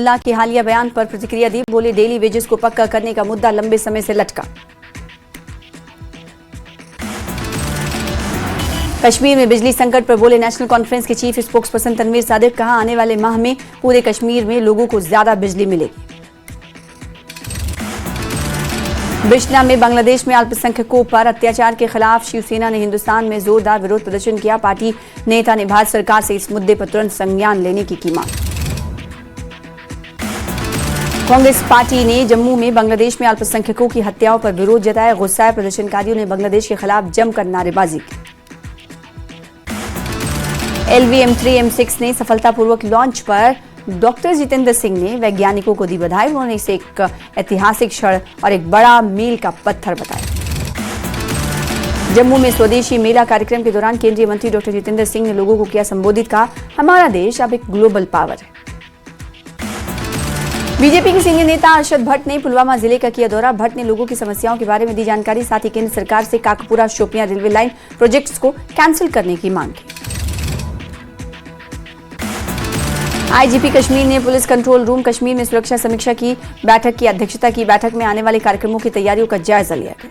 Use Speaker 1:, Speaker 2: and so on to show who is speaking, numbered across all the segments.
Speaker 1: अब्दुल्ला के हालिया बयान पर प्रतिक्रिया दी। बोले डेली वेजेस को पक्का करने का मुद्दा लंबे समय से लटका। कश्मीर में बिजली संकट पर बोले नेशनल कॉन्फ्रेंस के chief spokesperson Tanvir Sadiq. कहा आने वाले माह में पूरे कश्मीर में लोगों को ज्यादा बिजली मिलेगी। बिश्ना में बांग्लादेश में अल्पसंख्यकों पर अत्याचार के खिलाफ शिवसेना ने हिंदुस्तान में जोरदार विरोध प्रदर्शन किया। पार्टी नेता ने भारत सरकार से इस मुद्दे पर तुरंत संज्ञान लेने की मांग। कांग्रेस पार्टी ने जम्मू में बांग्लादेश में अल्पसंख्यकों की हत्याओं पर विरोध जताया। गुस्साए प्रदर्शनकारियों ने बांग्लादेश के खिलाफ जमकर नारेबाजी की। LV-M3 M6 ने सफलतापूर्वक लॉन्च पर डॉक्टर जितेंद्र सिंह ने वैज्ञानिकों को दी बधाई। उन्होंने इसे एक ऐतिहासिक क्षण और एक बड़ा मील का पत्थर बताया। जम्मू में स्वदेशी मेला कार्यक्रम के दौरान केंद्रीय मंत्री डॉक्टर जितेंद्र सिंह ने लोगों को किया संबोधित। कहा हमारा देश अब एक ग्लोबल पावर है। बीजेपी के सीनियर नेता अरशद भट्ट ने पुलवामा जिले का किया दौरा। भट्ट ने लोगों की समस्याओं के बारे में दी जानकारी। साथ ही केंद्र सरकार से काकपुरा शोपियां रेलवे लाइन प्रोजेक्ट्स को कैंसिल करने की मांग की। आईजीपी कश्मीर ने पुलिस कंट्रोल रूम कश्मीर में सुरक्षा समीक्षा की बैठक की अध्यक्षता की। बैठक में आने वाले कार्यक्रमों की तैयारियों का जायजा लिया गया।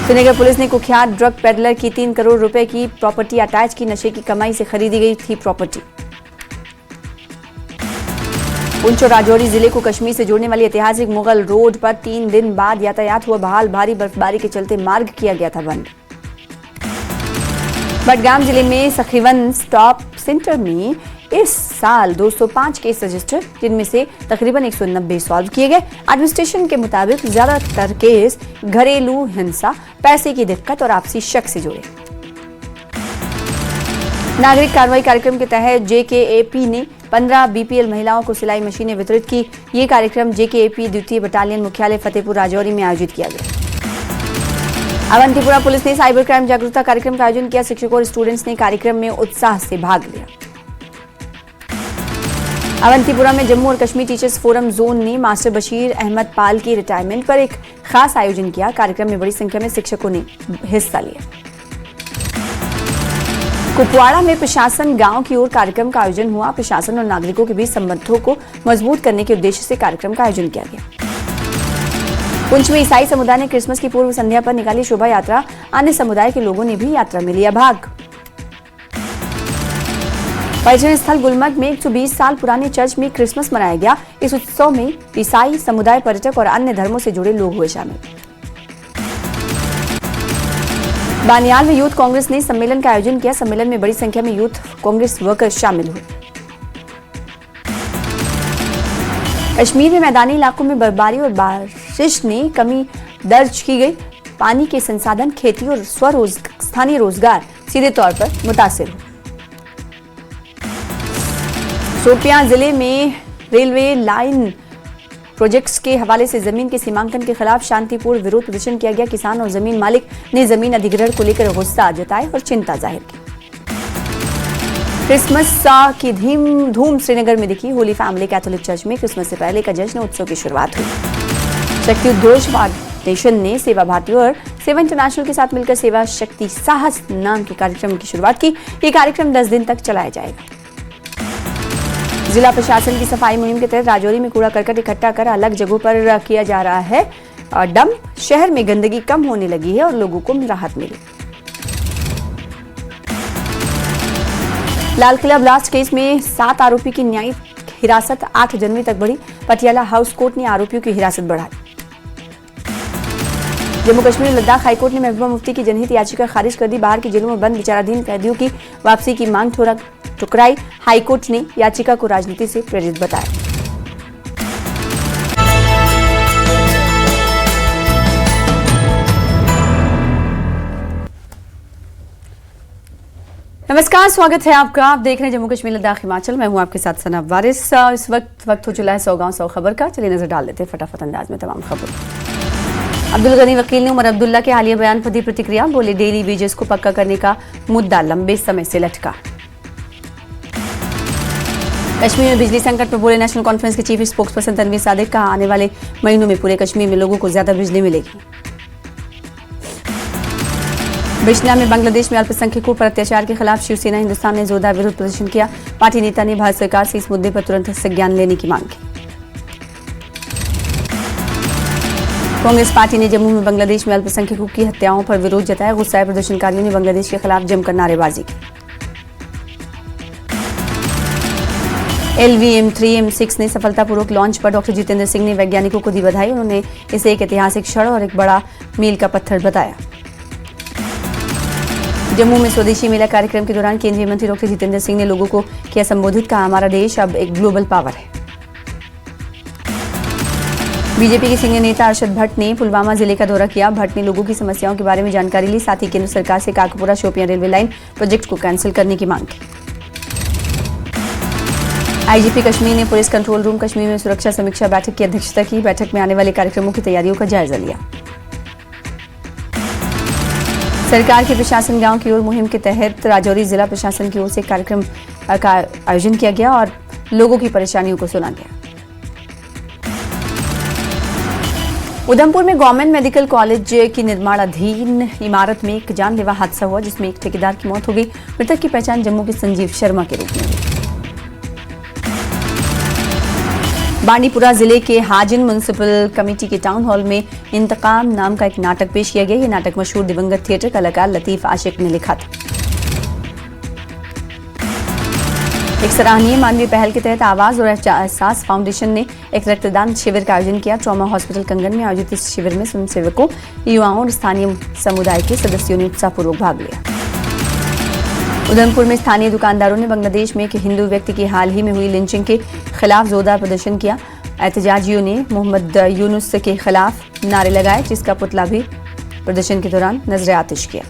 Speaker 1: श्रीनगर पुलिस ने कुख्यात ड्रग पेडलर की 3 करोड़ रुपए की प्रॉपर्टी अटैच की। नशे की कमाई से खरीदी गई थी प्रॉपर्टी। पुंछ और राजौरी जिले को कश्मीर से जोड़ने वाली ऐतिहासिक मुगल रोड पर 3 दिन बाद यातायात हुआ बहाल। भारी बर्फबारी के चलते मार्ग किया गया था बंद। बडगाम जिले में सखीवन स्टॉप सेंटर में इस साल 205 केस रजिस्टर, जिनमें से तकरीबन 190 सॉल्व किए गए। एडमिनिस्ट्रेशन के मुताबिक ज्यादातर केस घरेलू हिंसा, पैसे की दिक्कत और आपसी शक से जुड़े। नागरिक कार्रवाई कार्यक्रम के तहत JKAP ने 15 BPL महिलाओं को सिलाई मशीनें वितरित की। ये कार्यक्रम JKAP द्वितीय बटालियन मुख्यालय फतेहपुर राजौरी में आयोजित किया गया। अवंतीपुरा पुलिस ने साइबर क्राइम जागरूकता कार्यक्रम का आयोजन किया। शिक्षकों और स्टूडेंट्स ने कार्यक्रम में उत्साह से भाग लिया। अवंतीपुरा में जम्मू और कश्मीर टीचर्स फोरम जोन ने मास्टर बशीर अहमद पाल की रिटायरमेंट पर एक खास आयोजन किया। कार्यक्रम में बड़ी संख्या में शिक्षकों ने हिस्सा लिया। कुपवाड़ा में प्रशासन गांव की ओर कार्यक्रम का आयोजन हुआ। प्रशासन और नागरिकों के बीच संबंधों को मजबूत करने के उद्देश्य से कार्यक्रम का आयोजन किया गया। पुंछ में ईसाई समुदाय ने क्रिसमस की पूर्व संध्या पर निकाली शोभा यात्रा। अन्य समुदाय के लोगों ने भी यात्रा में लिया भाग। पर्यटन स्थल गुलमर्ग में 120 साल पुराने चर्च में क्रिसमस मनाया गया। इस उत्सव में ईसाई समुदाय, पर्यटक और अन्य धर्मों से जुड़े लोग हुए शामिल। बानियाल में यूथ कांग्रेस ने सम्मेलन का आयोजन किया। सम्मेलन में बड़ी संख्या में यूथ कांग्रेस वर्कर्स शामिल हुए। कश्मीर में मैदानी इलाकों में बर्फबारी और बारिश ने कमी दर्ज की गई। पानी के संसाधन, खेती और स्थानीय रोजगार सीधे तौर पर मुतासिर हुए। शोपियां जिले में रेलवे लाइन प्रोजेक्ट्स के हवाले से जमीन के सीमांकन के खिलाफ शांतिपूर्ण विरोध प्रदर्शन किया गया। किसान और जमीन मालिक ने जमीन अधिग्रहण को लेकर गुस्सा जताया और चिंता जाहिर की। क्रिसमस की धूम श्रीनगर में दिखी। होली फैमिली कैथोलिक चर्च में क्रिसमस से पहले का जश्न उत्सव की शुरुआत हुई। शक्ति उद्घोष फाउंडेशन ने सेवा भारती और सेवा इंटरनेशनल के साथ मिलकर सेवा शक्ति साहस नाम के कार्यक्रम की शुरुआत की। ये कार्यक्रम 10 दिन तक चलाया जाएगा। जिला प्रशासन की सफाई मुहिम के तहत राजौरी में कूड़ा करकट इकट्ठा कर अलग जगहों पर किया जा रहा है और डंप। शहर में गंदगी कम होने लगी है और लोगों को राहत मिली। लाल किला ब्लास्ट केस में 7 आरोपी की न्यायिक हिरासत 8 जनवरी तक बढ़ी। पटियाला हाउस कोर्ट ने आरोपियों की हिरासत बढ़ाई। जम्मू कश्मीर और लद्दाख हाईकोर्ट ने महबूबा मुफ्ती की जनहित याचिका खारिज कर दी। बाहर की जेलों में बंद विचाराधीन कैदियों की वापसी की मांग ठुकराई। हाईकोर्ट ने याचिका को राजनीति से प्रेरित बताया। नमस्कार, स्वागत है आपका। आप देख रहे हैं जम्मू कश्मीर लद्दाख हिमाचल। मैं हूं आपके साथ सनब वारिस। इस वक्त हो चला है 100 गांव 100 खबर का। चलिए नजर डाल लेते हैं फटाफट अंदाज में तमाम खबर। अब्दुल गनी वकील ने उमर अब्दुल्ला के हालिया बयान पर दी प्रतिक्रिया। बोले डेली वेजेस को पक्का करने का मुद्दा लंबे समय से लटका। कश्मीर में बिजली संकट पर बोले नेशनल कॉन्फ्रेंस के chief spokesperson Tanvir Sadiq. कहा आने वाले महीनों में पूरे कश्मीर में लोगों को ज्यादा बिजली मिलेगी। बिश्ना में बांग्लादेश में अल्पसंख्यकों पर अत्याचार के खिलाफ शिवसेना हिंदुस्तान ने जोरदार विरोध प्रदर्शन किया। पार्टी नेता ने भारत सरकार से इस मुद्दे पर तुरंत संज्ञान लेने की मांग की। कांग्रेस पार्टी ने जम्मू में बांग्लादेश में अल्पसंख्यकों की हत्याओं पर विरोध जताया। गुस्साए प्रदर्शनकारियों ने बांग्लादेश के खिलाफ जमकर नारेबाजी की। LVM-3M6 ने सफलतापूर्वक लॉन्च पर डॉक्टर जितेंद्र सिंह ने वैज्ञानिकों को दी बधाई। उन्होंने इसे एक ऐतिहासिक क्षण और एक बड़ा मील का पत्थर बताया। जम्मू में स्वदेशी मेला कार्यक्रम के दौरान केंद्रीय मंत्री डॉक्टर जितेंद्र सिंह ने लोगों को किया संबोधित, कहा हमारा देश अब एक ग्लोबल पावर है। बीजेपी के सीनियर नेता अरशद भट्ट ने पुलवामा जिले का दौरा किया। भट्ट ने लोगों की समस्याओं के बारे में जानकारी ली, साथ ही केंद्र सरकार से काकपुरा शोपियां रेलवे लाइन प्रोजेक्ट को कैंसिल करने की मांग की। आईजीपी कश्मीर ने पुलिस कंट्रोल रूम कश्मीर में सुरक्षा समीक्षा बैठक की अध्यक्षता की। बैठक में आने वाले कार्यक्रमों की तैयारियों का जायजा लिया। सरकार के प्रशासन गांव की ओर मुहिम के तहत राजौरी जिला प्रशासन की ओर से कार्यक्रम का आयोजन किया गया और लोगों की परेशानियों को सुना गया। उधमपुर में गवर्नमेंट मेडिकल कॉलेज की निर्माणाधीन इमारत में एक जानलेवा हादसा हुआ, जिसमें एक ठेकेदार की मौत हो गई। मृतक की पहचान जम्मू के संजीव शर्मा के रूप में हुई। बांडीपुरा जिले के हाजिन म्युनिसिपल कमेटी के टाउन हॉल में इंतकाम नाम का एक नाटक पेश किया गया। ये नाटक मशहूर दिवंगत थिएटर कलाकार लतीफ आशिक ने लिखा था। एक सराहनीय मानवीय पहल के तहत आवाज और एहसास फाउंडेशन ने एक रक्तदान शिविर का आयोजन किया। ट्रॉमा हॉस्पिटल कंगन में आयोजित इस शिविर में स्वयंसेवकों, युवाओं और स्थानीय समुदाय के सदस्यों ने उत्साहपूर्वक भाग लिया। उधमपुर में स्थानीय दुकानदारों ने बांग्लादेश में एक हिंदू व्यक्ति की हाल ही में हुई लिंचिंग के खिलाफ जोरदार प्रदर्शन किया। एहतजाजियों ने मोहम्मद यूनुस के खिलाफ नारे लगाए, जिसका पुतला भी प्रदर्शन के दौरान नजर आतिश किया।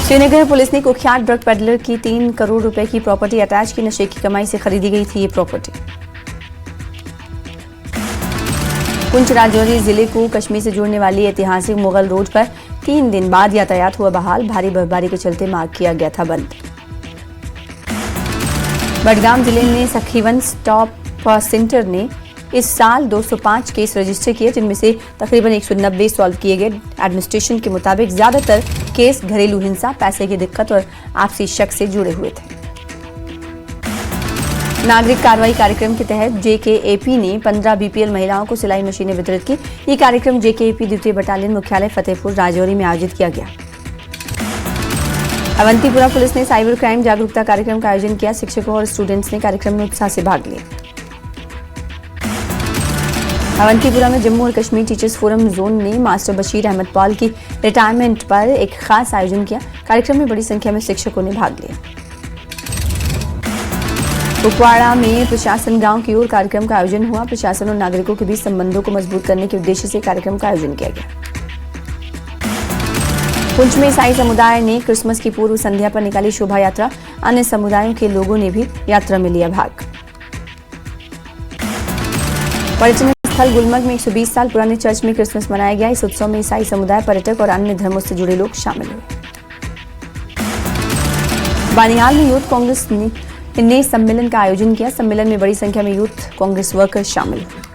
Speaker 1: श्रीनगर पुलिस ने कुख्यात ड्रग पेडलर की 3 करोड़ रुपए की प्रॉपर्टी अटैच की। नशे की कमाई से खरीदी गई थी ये प्रॉपर्टी। पुंछ राजौरी जिले को कश्मीर से जोड़ने वाली ऐतिहासिक मुगल रोड पर 3 दिन बाद यातायात हुआ बहाल। भारी बर्फबारी के चलते मार्ग किया गया था बंद। बडगाम जिले में सखीवन स्टॉप सेंटर ने इस साल 205 केस रजिस्टर किए, जिनमें से तकरीबन 190 सॉल्व किए गए। एडमिनिस्ट्रेशन के मुताबिक ज्यादातर केस घरेलू हिंसा, पैसे की दिक्कत और आपसी शक से जुड़े हुए थे। नागरिक कार्रवाई कार्यक्रम के तहत JKAP ने 15 BPL महिलाओं को सिलाई मशीनें वितरित की। ये कार्यक्रम JKAP द्वितीय बटालियन मुख्यालय फतेहपुर राजौरी में आयोजित किया गया। अवंतीपुरा पुलिस ने साइबर क्राइम जागरूकता कार्यक्रम का आयोजन किया। शिक्षकों और स्टूडेंट्स ने कार्यक्रम में उत्साह से भाग लिया। अवंतीपुरा में जम्मू और कश्मीर टीचर्स फोरम जोन ने मास्टर बशीर अहमद पॉल की रिटायरमेंट पर एक खास आयोजन किया। कार्यक्रम में बड़ी संख्या में शिक्षकों ने भाग लिया। कुपवाड़ा में प्रशासन गांव की ओर कार्यक्रम का आयोजन हुआ। प्रशासन और नागरिकों के बीच संबंधों को मजबूत करने के उद्देश्य से कार्यक्रम का आयोजन किया गया। पुंछ में ईसाई समुदाय ने क्रिसमस की पूर्व संध्या पर निकाली शोभा यात्रा। अन्य समुदायों के लोगों ने भी यात्रा में लिया भाग। पर्यटन स्थल गुलमर्ग में 120 साल पुराने चर्च में क्रिसमस मनाया गया। इस उत्सव में ईसाई समुदाय, पर्यटक और अन्य धर्मों से जुड़े लोग शामिल हुए। बानिहाल में यूथ कांग्रेस ने सम्मेलन का आयोजन किया। सम्मेलन में बड़ी संख्या में यूथ कांग्रेस वर्कर्स शामिल हुए।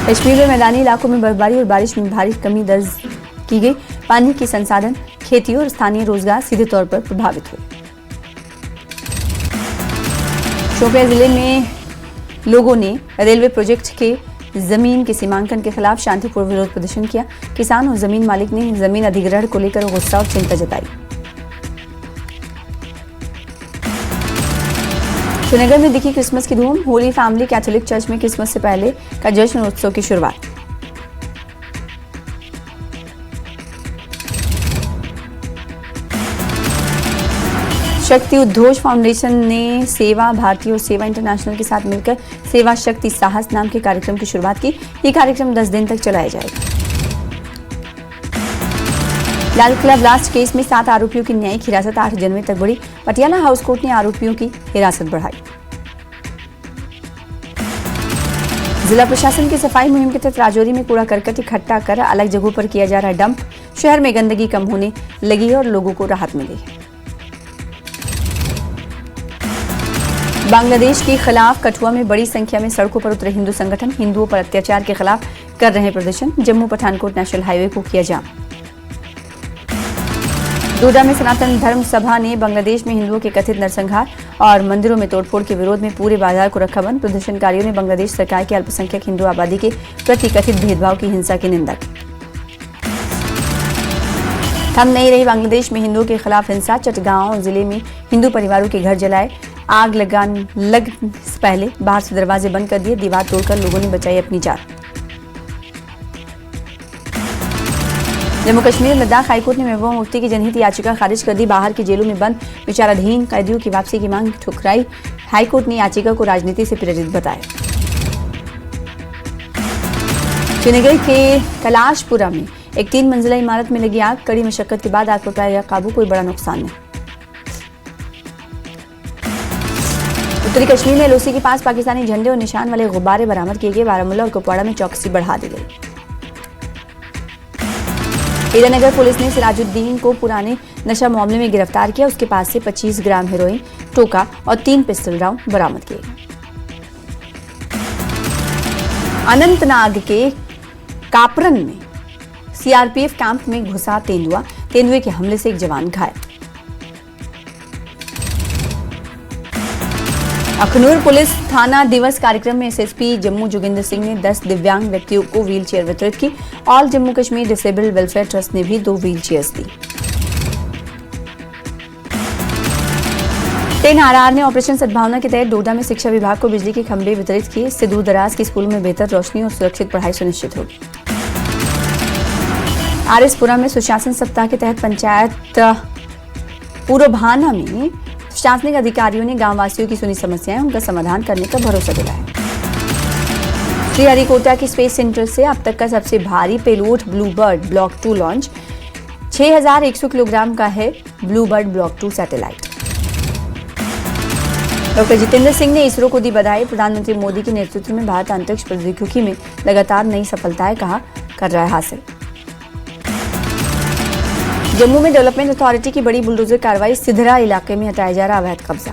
Speaker 1: कश्मीर में मैदानी इलाकों में बर्फबारी और बारिश में भारी कमी दर्ज की गई। पानी के संसाधन, खेती और स्थानीय रोजगार सीधे तौर पर प्रभावित हुए। शोपियां जिले में लोगों ने रेलवे प्रोजेक्ट के जमीन के सीमांकन के खिलाफ शांतिपूर्ण विरोध प्रदर्शन किया। किसान और जमीन मालिक ने जमीन अधिग्रहण को लेकर गुस्सा और चिंता जताई। श्रीनगर में दिखी क्रिसमस की धूम। होली फैमिली कैथोलिक चर्च में क्रिसमस से पहले का जश्न उत्सव की शुरुआत। शक्ति उद्घोष फाउंडेशन ने सेवा भारती और सेवा इंटरनेशनल के साथ मिलकर सेवा शक्ति साहस नाम के कार्यक्रम की शुरुआत की। ये कार्यक्रम 10 दिन तक चलाया जाएगा। लाल किला ब्लास्ट केस में 7 आरोपियों की न्यायिक हिरासत 8 जनवरी तक बढ़ी। पटियाला हाउस कोर्ट ने आरोपियों की हिरासत बढ़ाई। जिला प्रशासन की सफाई मुहिम के तहत राजौरी में कूड़ा करकट इकट्ठा कर अलग जगहों पर किया जा रहा है डंप। शहर में गंदगी कम होने लगी है और लोगों को राहत मिली है। बांग्लादेश के खिलाफ कठुआ में बड़ी संख्या में सड़कों पर उतरे हिंदू संगठन। हिंदुओं पर अत्याचार के खिलाफ कर रहे प्रदर्शन। जम्मू पठानकोट नेशनल हाईवे को किया जाम। डोडा में सनातन धर्म सभा ने बांग्लादेश में हिंदुओं के कथित नरसंहार और मंदिरों में तोड़फोड़ के विरोध में पूरे बाजार को रखा बंद। प्रदर्शनकारियों ने बांग्लादेश सरकार के अल्पसंख्यक हिंदू आबादी के प्रति कथित भेदभाव की हिंसा की निंदा की। थम नहीं रही बांग्लादेश में हिंदुओं के खिलाफ हिंसा। चटगांव जिले में हिंदू परिवारों के घर जलाए। आग लग से पहले बाहर से दरवाजे बंद कर दिए। दीवार तोड़कर लोगों ने बचाई अपनी जान। जम्मू कश्मीर लद्दाख हाईकोर्ट ने महबूबा मुफ्ती की जनहित याचिका खारिज कर दी। बाहर की जेलों में बंद विचाराधीन कैदियों की वापसी की मांग ठुकराई। हाईकोर्ट ने याचिका को राजनीति से प्रेरित बताया। श्रीनगर के कैलाशपुरा में एक 3 मंजिला इमारत में लगी आग। कड़ी मशक्कत के बाद आग पर पाया काबू। कोई बड़ा नुकसान नहीं। उत्तरी कश्मीर में एलओसी के पास पाकिस्तानी झंडे और निशान वाले गुब्बारे बरामद किए गए। बारामूला और कुपवाड़ा में चौकसी बढ़ा दी गई। हीरानगर पुलिस ने सिराजुद्दीन को पुराने नशा मामले में गिरफ्तार किया। उसके पास से 25 ग्राम हेरोइन, टोका और 3 पिस्टल राउंड बरामद किए गए। अनंतनाग के कापरन में सीआरपीएफ कैंप में घुसा तेंदुआ। तेंदुए के हमले से एक जवान घायल। अखनूर पुलिस थाना दिवस कार्यक्रम में एसएसपी जम्मू जोगिंदर सिंह ने 10 दिव्यांग व्यक्तियों को व्हील चेयर वितरित की। All Jammu Kashmir disabled welfare trust ने भी 2 व्हील चेयर्स दी। टेन ने ऑपरेशन सद्भावना के तहत डोडा में शिक्षा विभाग को बिजली के खंभे वितरित किए। इससे दूर दराज के स्कूलों में बेहतर रोशनी और सुरक्षित पढ़ाई सुनिश्चित होगी। आरएसपुरा में सुशासन सप्ताह के तहत पंचायत पूर्वभाना में प्रशासनिक अधिकारियों ने गांव वासियों की सुनी समस्याएं, उनका समाधान करने का भरोसा दिलाया। श्रीहरिकोटा के स्पेस सेंटर से अब तक का सबसे भारी payload Bluebird block 2 launch. 6100 kilogram का है Bluebird block 2 satellite. Doctor Jitendra Singh ने इसरो को दी बधाई। प्रधानमंत्री मोदी के नेतृत्व में भारत अंतरिक्ष प्रौद्योगिकी में लगातार नई सफलताएं कर रहा है हासिल। जम्मू में डेवलपमेंट अथॉरिटी की बड़ी बुलडोजर कार्रवाई। सिधरा इलाके में हटाया जा रहा अवैध कब्जा।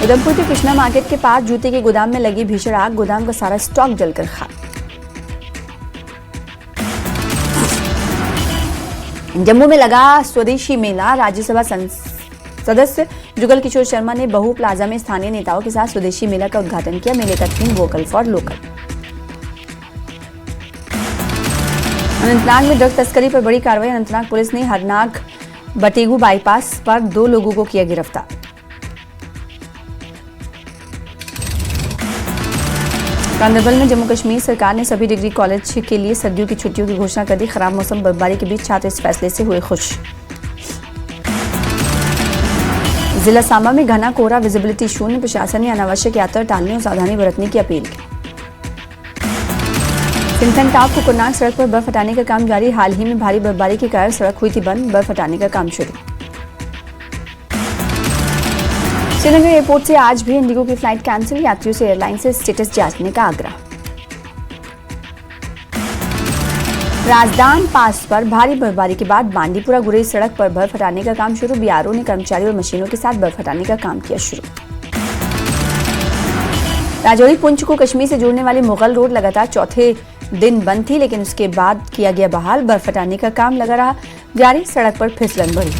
Speaker 1: उधमपुर के कृष्णा मार्केट के पास जूते के गोदाम में लगी भीषण आग। गोदाम का सारा स्टॉक जलकर खाक। जम्मू में लगा स्वदेशी मेला। राज्यसभा सदस्य जुगल किशोर शर्मा ने बहु प्लाजा में स्थानीय नेताओं के साथ स्वदेशी मेला का उद्घाटन किया। मेले का theme vocal for local. Anantnag में ड्रग तस्करी पर बड़ी कार्रवाई। अनंतनाग पुलिस ने हरनाग बटेगू बाईपास पर 2 लोगों को किया गिरफ्तार। गांधरबल में जम्मू कश्मीर सरकार ने सभी डिग्री कॉलेज के लिए सर्दियों की छुट्टियों की घोषणा कर दी। खराब मौसम बर्फबारी के बीच छात्र इस फैसले से हुए खुश। जिला सांबा में घना कोहरा, विजिबिलिटी शून्य। प्रशासन ने अनावश्यक यात्रा टालने और सावधानी बरतने की अपील की। सिंथन टॉप को कुरनाक सड़क पर बर्फ हटाने का काम जारी। हाल ही में भारी बर्फबारी के कारण सड़क हुई थी बंद। बर्फ हटाने का काम शुरू। श्रीनगर एयरपोर्ट से आज भी इंडिगो की फ्लाइट कैंसिल। यात्रियों से एयरलाइन से स्टेटस जांचने का आग्रह। राजदान पास पर भारी बर्फबारी के बाद बांडीपुरा गुरेज सड़क पर बर्फ हटाने का काम शुरू। बीआरओ ने कर्मचारियों और मशीनों के साथ बर्फ हटाने का काम किया शुरू। राजौरी पुंछ को कश्मीर से जोड़ने वाली मुगल रोड लगातार चौथे दिन बंद थी, लेकिन उसके बाद किया गया बहाल। बर्फ हटाने का काम लगा रहा जारी। सड़क पर फिसलन बढ़ी।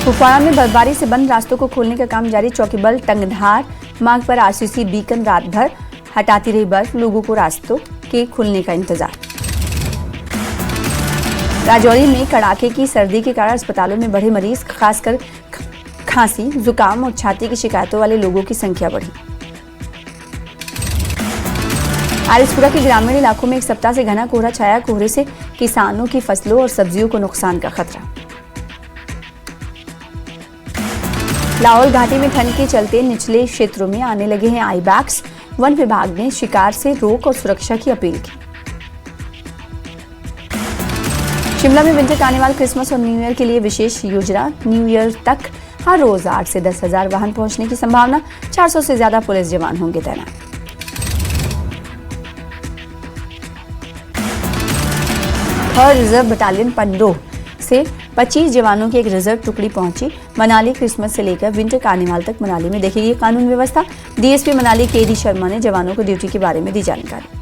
Speaker 1: कुपवाड़ा में बर्फबारी से बंद रास्तों को खोलने का काम जारी। चौकीबल टंगधार मार्ग पर आरसीसी बीकन रात भर हटाती रही बर्फ। लोगों को रास्तों के खुलने का इंतजार। राजौरी में कड़ाके की सर्दी के कारण अस्पतालों में बढ़े मरीज। खासकर खांसी, जुकाम और छाती की शिकायतों वाले लोगों की संख्या बढ़ी। आरएसपुरा के ग्रामीण इलाकों में एक सप्ताह से घना कोहरा छाया। कोहरे से किसानों की फसलों और सब्जियों को नुकसान का खतरा। लाहौल घाटी में ठंड के चलते निचले क्षेत्रों में आने लगे हैं आईबैक्स। वन विभाग ने शिकार से रोक और सुरक्षा की अपील की। शिमला में विंटर कार्निवाल, क्रिसमस और न्यू ईयर के लिए विशेष योजना। न्यू ईयर तक हर रोज 8 से 10 हजार वाहन पहुंचने की संभावना। 400 से ज्यादा पुलिस जवान होंगे तैनात। थर्ड रिजर्व बटालियन पंडोह से 25 जवानों की एक रिजर्व टुकड़ी पहुंची। मनाली क्रिसमस से लेकर विंटर कार्निवाल तक मनाली में देखेगी कानून व्यवस्था। डीएसपी मनाली केडी शर्मा ने जवानों को ड्यूटी के बारे में दी जानकारी।